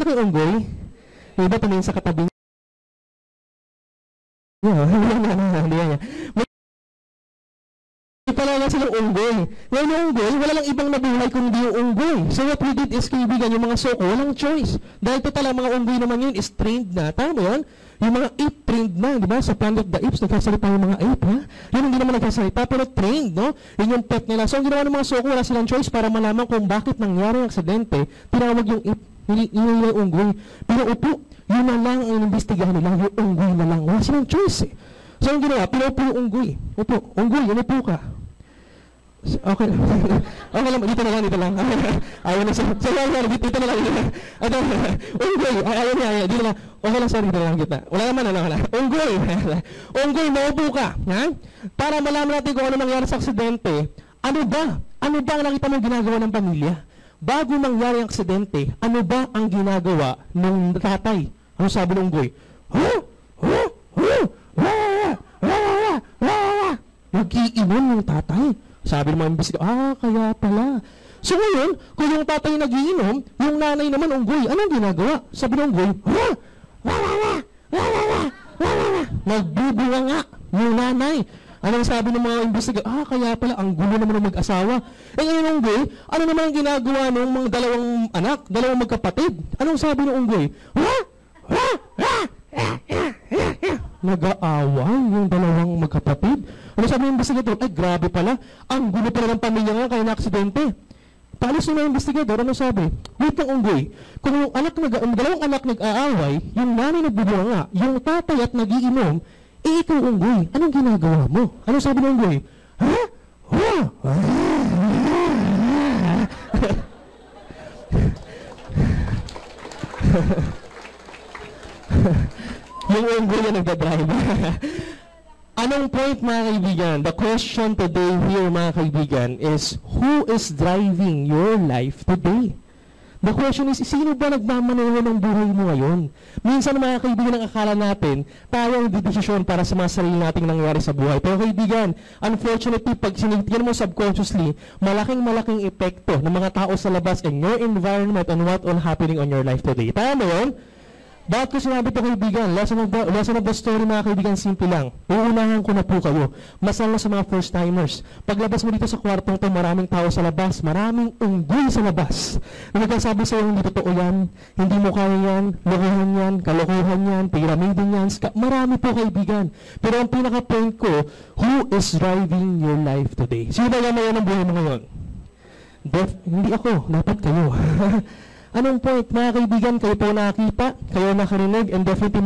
Nakita ko yung unggoy. Yung iba tumingin sa katabi niya. May pala silang unggoy. Ngayon yung unggoy, wala lang ibang nabuhay kundi yung unggoy. So what we did is, kaibigan, yung mga soko, walang choice. Dahil total, ang mga unggoy naman yun is trained na. Tama yun? Yung mga ape trained na, di ba? Sa Planet of the Apes, nagkasalita yung mga ape, ha? Yun hindi naman nagkasalita, pero trained, no? Yun yung pet nila. So ang ginawa ng mga soko, wala silang choice para malaman kung bakit nangyari ang aksidente. Tinawag yung ape, yung unggoy. Pero upo, yun na lang ang investigahan nila, yung unggoy na lang. Wala silang choice, eh. So ang ginawa, pinupo yung unggoy. Upo, unggoy, umupo ka. Okay. Okay lang, dito na lang. Ayaw na siya. So, dito na lang. Unggoy, ayaw niya, dito na lang. Okay lang, sorry, dito na lang kita. Wala naman, Unggoy. Unggoy, maupo ka. Ha? Para malaman natin kung ano nangyari sa aksidente. Ano ba ang nakita mong ginagawa ng pamilya? Bago mangyari ang aksidente, ano ba ang ginagawa ng tatay? Ano sabi ng unggoy? Nag-iinom yung tatay. Sabi ng mga imbestigador, kaya pala. So ngayon, kung yung tatay nag-iinom, yung nanay naman unggoy, anong ginagawa? Sabi ng unggoy, nagbubunga nga yung nanay. Anong sabi ng mga imbestigador? Kaya pala, ang gulo naman ng mag-asawa. Eh ngayon unggoy, ano naman ang ginagawa ng mga dalawang magkapatid? Anong sabi ng unggoy? Nag-aaway yung dalawang magkapatid. Ano sabi ng investigador? Ay, grabe pala. Ang gulo pala ng pamilya nga kaya na-aksidente. Palis yung investigador, ano sabi? Wait ng unggoy. Kung yung dalawang anak nag-aaway, yung nanay nagbubunga, yung tatay at nag-iinom, eh ikaw unggoy, anong ginagawa mo? Ano sabi ng unggoy? Yung unggoy yan nagdadrive. Anong point, mga kaibigan? The question today here, mga kaibigan, is who is driving your life today? The question is, sino ba nagmamaneho ng buhay mo ngayon? Minsan, mga kaibigan, ang akala natin, tayo ang didesisyon para sa mga sarili nating nangyari sa buhay. Pero kaibigan, unfortunately, pag sinigyan mo subconsciously, malaking epekto ng mga tao sa labas and your environment on what all happening on your life today. Tama mo yun? Bakit ko sinabi ito, kaibigan? Lesson of the story, mga kaibigan, simple lang. Uunahan ko na po kayo. Masala sa mga first-timers. Paglabas mo dito sa kwartong ito, maraming tao sa labas, maraming unggoy sa labas. Na nagkasabi sa'yo, hindi totoo yan, hindi mo kaya yan, lokohan yan, kalokohan yan, pyramiding yan, marami po, kaibigan. Pero ang pinaka-point ko, who is driving your life today? Sino ba yan ang buhay mo ngayon? Hindi ako, dapat kayo. Anong point, mga kaibigan, kayo po nakakita, kayo nakarinig, and definitely